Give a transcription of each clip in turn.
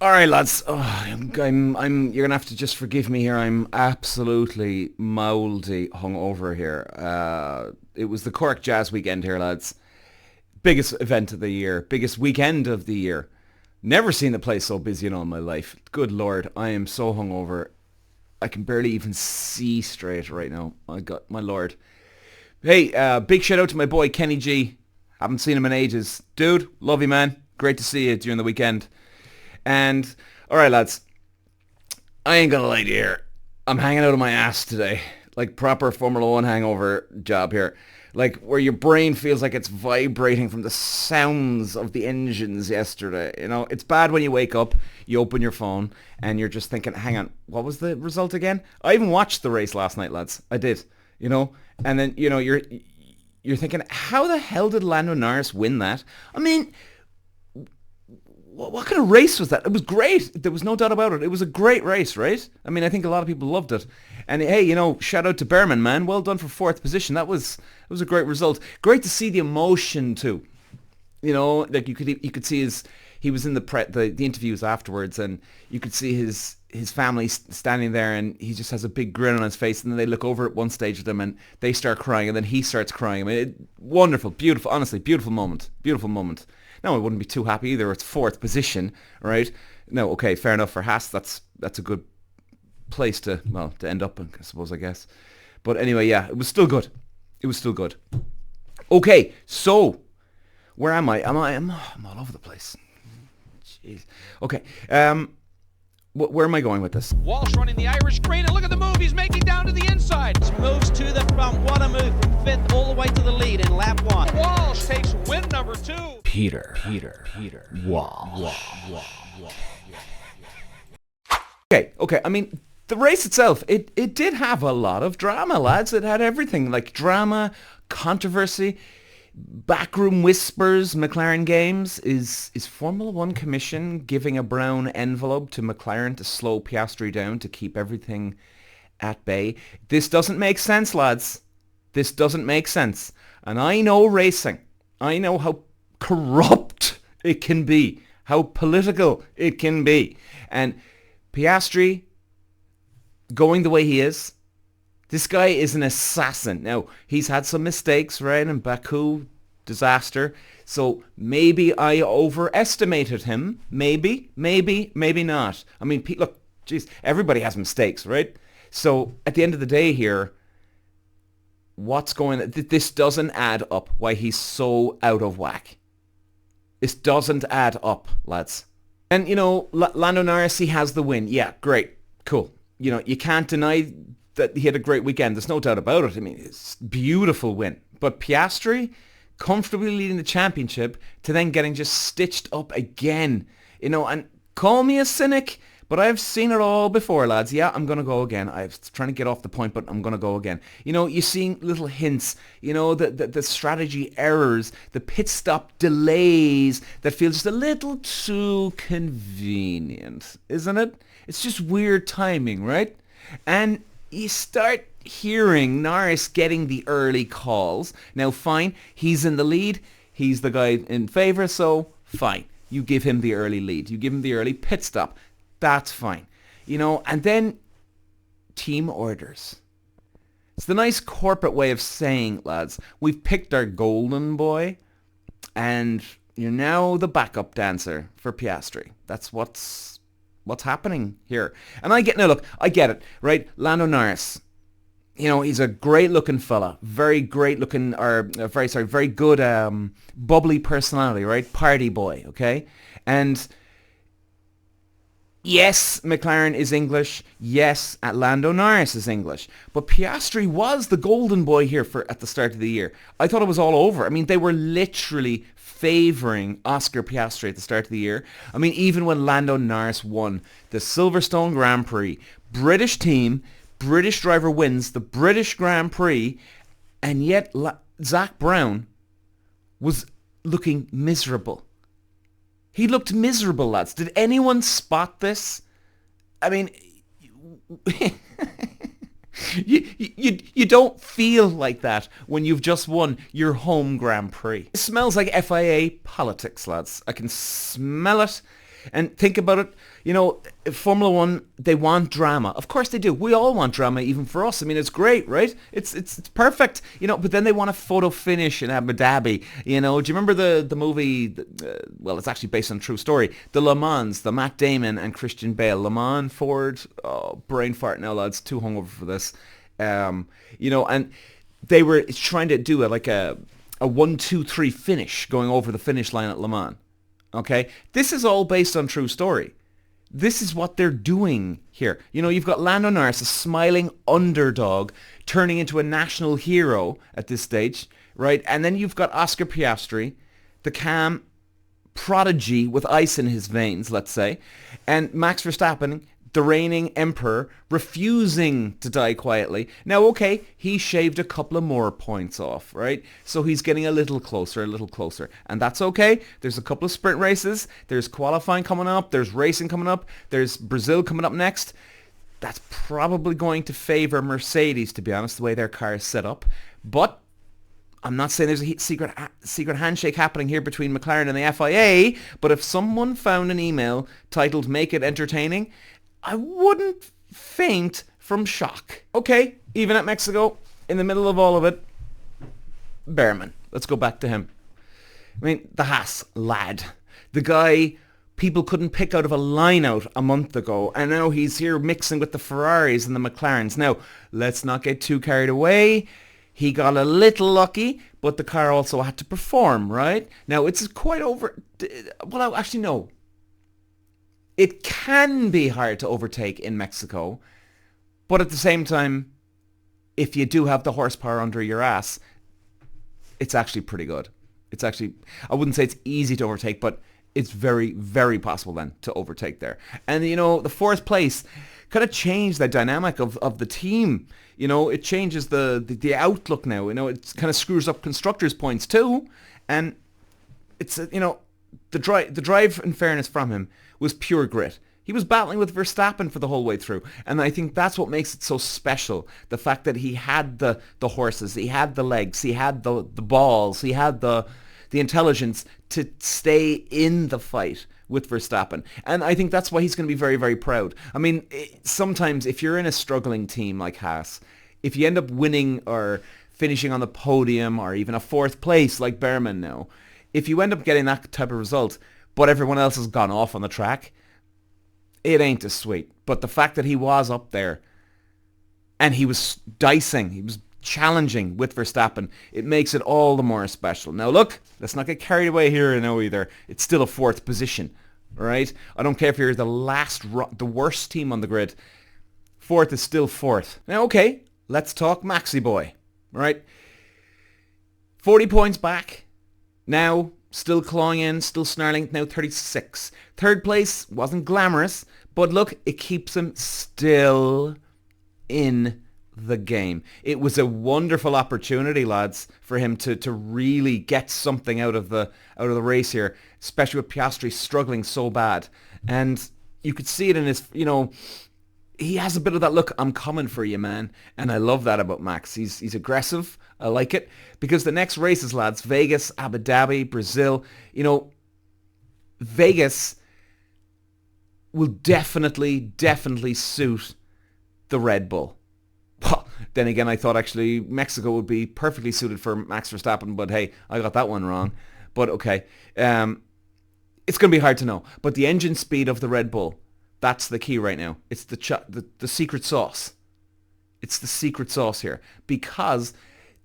All right, lads. You're gonna have to just forgive me here. I'm absolutely mouldy hungover here. It was the Cork Jazz weekend here, lads. Biggest event of the year, biggest weekend of the year. Never seen the place so busy in all my life. Good Lord, I am so hungover. I can barely even see straight right now. My God, my Lord. Hey, big shout out to my boy Kenny G. Haven't seen him in ages. Dude, love you, man. Great to see you during the weekend. And, alright lads, I ain't gonna lie to you here. I'm hanging out of my ass today. Like proper Formula 1 hangover job here. Like where your brain feels like it's vibrating from the sounds of the engines yesterday. You know, it's bad when you wake up, you open your phone, and you're just thinking, hang on, what was the result again? I even watched the race last night, lads. I did. You know? And then, you're thinking, how the hell did Lando Norris win that? I mean, what kind of race was that? It was great. There was no doubt about it. It was a great race, right? I mean, I think a lot of people loved it. And hey, shout out to Behrman, man. Well done for fourth position. It was a great result. Great to see the emotion too. Like you could see he was in the interviews afterwards, and you could see his family standing there, and he just has a big grin on his face, and then they look over at one stage of them, and they start crying, and then he starts crying. I mean, wonderful, beautiful, honestly, beautiful moment. Beautiful moment. No, I wouldn't be too happy either. It's fourth position, right? No, okay, fair enough for Haas. That's a good place to end up in, I suppose, I guess. But anyway, yeah, it was still good. It was still good. Okay, so where am I? I'm all over the place. Jeez. Okay, where am I going with this? Walsh running the Irish green, and look at the move he's making down to the inside. Moves to the front. What a move from fifth all the way to the lead in lap one. Walsh takes win number 2. Peter. Walsh. Okay. I mean, the race itself, it did have a lot of drama, lads. It had everything, like drama, controversy, backroom whispers. McLaren Games, is Formula One Commission giving a brown envelope to McLaren to slow Piastri down to keep everything at bay? This doesn't make sense, lads. This doesn't make sense. And I know racing. I know how corrupt it can be, how political it can be. And Piastri, going the way he is, this guy is an assassin. Now, he's had some mistakes, right, in Baku, disaster. So maybe I overestimated him. Maybe not. I mean, look, geez, everybody has mistakes, right? So at the end of the day here, this doesn't add up why he's so out of whack. This doesn't add up, lads. And, Lando Norris, he has the win. Yeah, great. Cool. You can't deny that he had a great weekend. There's no doubt about it. I mean, it's a beautiful win. But Piastri, comfortably leading the championship to then getting just stitched up again. And call me a cynic, but I've seen it all before, lads. Yeah, I'm going to go again. I was trying to get off the point, but I'm going to go again. You're seeing little hints, the strategy errors, the pit stop delays that feel just a little too convenient, isn't it? It's just weird timing, right? And you start hearing Norris getting the early calls. Now, fine, he's in the lead. He's the guy in favour, so fine. You give him the early lead. You give him the early pit stop. That's fine. And then team orders. It's the nice corporate way of saying, lads, we've picked our golden boy, and you're now the backup dancer for Piastri. That's what's happening here. And I get it, right? Lando Norris, he's a great looking fella, very great looking, very good, bubbly personality, right? Party boy, okay? And yes, McLaren is English. Yes, Lando Norris is English. But Piastri was the golden boy here at the start of the year. I thought it was all over. I mean, they were literally favouring Oscar Piastri at the start of the year. I mean, even when Lando Norris won the Silverstone Grand Prix, British team, British driver wins the British Grand Prix, and yet Zach Brown was looking miserable. He looked miserable, lads. Did anyone spot this? I mean, you don't feel like that when you've just won your home Grand Prix. It smells like FIA politics, lads. I can smell it. And think about it, you know, Formula One, they want drama. Of course they do. We all want drama, even for us. I mean, it's great, right? It's perfect, you know, but then they want a photo finish in Abu Dhabi. You know, do you remember the movie, well, it's actually based on a true story, the Le Mans, the Matt Damon and Christian Bale, Le Mans, Ford, brain fart now, lads, too hungover for this. You know, and they were trying to do a 1-2-3 finish going over the finish line at Le Mans. Okay, this is all based on true story. This is what they're doing here. You know, you've got Lando Norris, a smiling underdog, turning into a national hero at this stage, right? And then you've got Oscar Piastri, the calm prodigy with ice in his veins, let's say, and Max Verstappen, the reigning emperor, refusing to die quietly. Now, okay, he shaved a couple of more points off, right? So he's getting a little closer. And that's okay. There's a couple of sprint races. There's qualifying coming up. There's racing coming up. There's Brazil coming up next. That's probably going to favor Mercedes, to be honest, the way their car is set up. But I'm not saying there's a secret handshake happening here between McLaren and the FIA, but if someone found an email titled "Make It Entertaining," I wouldn't faint from shock. Okay, even at Mexico, in the middle of all of it, Behrman. Let's go back to him. I mean, the Haas lad. The guy people couldn't pick out of a line-out a month ago, and now he's here mixing with the Ferraris and the McLarens. Now, let's not get too carried away. He got a little lucky, but the car also had to perform, right? Now, it's quite over... Well, actually, no. It can be hard to overtake in Mexico, but at the same time, if you do have the horsepower under your ass, it's actually pretty good. It's actually, I wouldn't say it's easy to overtake, but it's very, very possible then to overtake there. And, you know, the fourth place kind of changed the dynamic of the team. You know, it changes the outlook now. You know, it kind of screws up constructors' points too. And it's, you know, the drive, in fairness from him, was pure grit. He was battling with Verstappen for the whole way through. And I think that's what makes it so special. The fact that he had the horses, he had the legs, he had the balls, he had the intelligence to stay in the fight with Verstappen. And I think that's why he's going to be very, very proud. I mean, sometimes if you're in a struggling team like Haas, if you end up winning or finishing on the podium or even a fourth place like Behrman now, if you end up getting that type of result, but everyone else has gone off on the track, it ain't as sweet. But the fact that he was up there and he was dicing, he was challenging with Verstappen, it makes it all the more special. Now look, let's not get carried away here, you know, either. It's still a fourth position, all right? I don't care if you're the worst team on the grid. Fourth is still fourth. Now, okay, let's talk Maxi boy, all right? 40 points back. Now, still clawing in, still snarling, now 36. Third place wasn't glamorous, but look, it keeps him still in the game. It was a wonderful opportunity, lads, for him to really get something out of the race here, especially with Piastri struggling so bad. And you could see it in his, you know, he has a bit of that look, I'm coming for you, man. And I love that about Max. He's aggressive. I like it. Because the next races, lads, Vegas, Abu Dhabi, Brazil, you know, Vegas will definitely suit the Red Bull. Well, then again, I thought actually Mexico would be perfectly suited for Max Verstappen, but hey, I got that one wrong. But okay, it's going to be hard to know. But the engine speed of the Red Bull, that's the key right now. It's the secret sauce. It's the secret sauce here. Because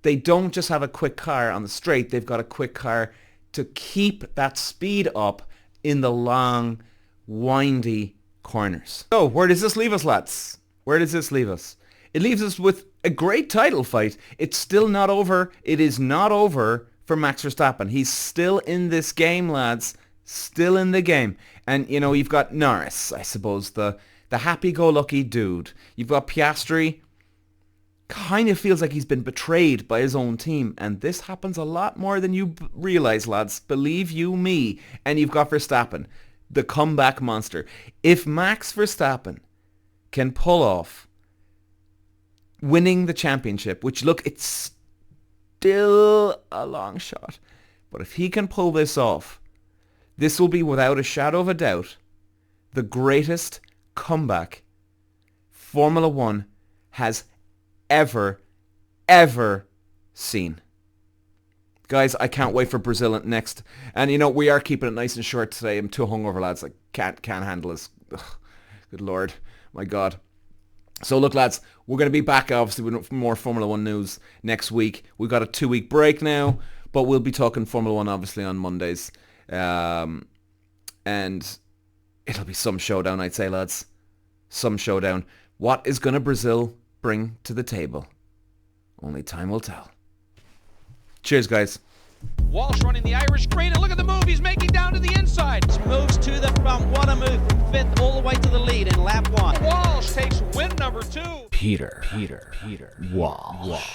they don't just have a quick car on the straight, they've got a quick car to keep that speed up in the long, windy corners. So, where does this leave us, lads? Where does this leave us? It leaves us with a great title fight. It's still not over. It is not over for Max Verstappen. He's still in this game, lads. Still in the game. And, you know, you've got Norris, I suppose, the happy-go-lucky dude. You've got Piastri. Kind of feels like he's been betrayed by his own team. And this happens a lot more than you realize, lads. Believe you me. And you've got Verstappen, the comeback monster. If Max Verstappen can pull off winning the championship, which, look, it's still a long shot. But if he can pull this off, this will be, without a shadow of a doubt, the greatest comeback Formula One has ever seen. Guys, I can't wait for Brazil next. And you know, we are keeping it nice and short today. I'm too hungover, lads. I can't handle this. Ugh, good Lord. My God. So look, lads, we're going to be back, obviously, with more Formula 1 news next week. We've got a 2-week break now, but we'll be talking Formula 1, obviously, on Mondays. And it'll be some showdown, I'd say, lads. Some showdown. What is going to Brazil bring to the table? Only time will tell. Cheers, guys. Walsh running the Irish green, and look at the move he's making down to the inside. Moves to the front. What a move from fifth all the way to the lead in lap 1. Walsh takes win number 2. Peter. Walsh.